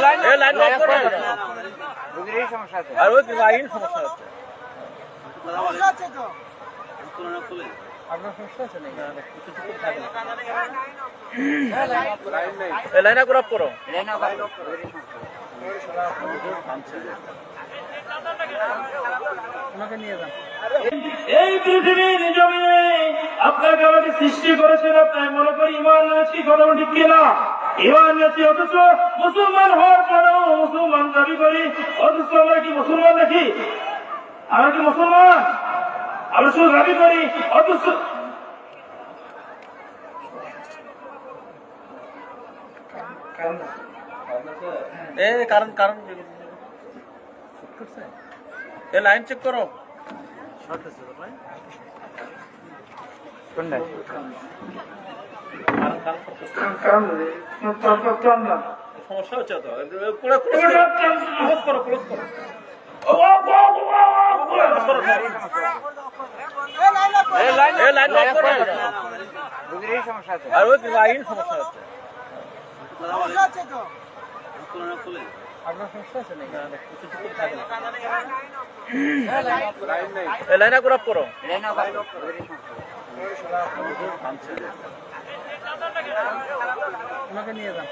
line of করে রোগীর সমস্যা আছে আর ওই লাইন সমস্যা আছে সমস্যা আছে তো আপনার সমস্যা আছে নাকি কিছু কিছু থাকে লাইন আপ করো লাইন আপ করো ওনাকে নিয়ে যান এই পৃথিবীর জমিনে আপনাকে আমাকে সৃষ্টি করেছেন আপনার মনে করি ইমান আছি কথা ঠিক কিনা ইমান আছি অথচ মুসলমান হওয়ার পরেও মুসলমান দাবি করি অথচ আমরা কি মুসলমান নাকি আমরা কি মুসলমান আমরা শুধু দাবি করি অথচ কারণ এ লাইন চেক করো সমস্যা হচ্ছে তো ক্লোজ করো লাইন অফ করো রোগীর সমস্যা আছে আর ওই লাইন সমস্যা আছে সমস্যা আছে তো আপনার সমস্যা আছে নাকি কিছু কিছু থাকে লাইন আপ করো লাইন আপ ওনাকে নিয়ে যান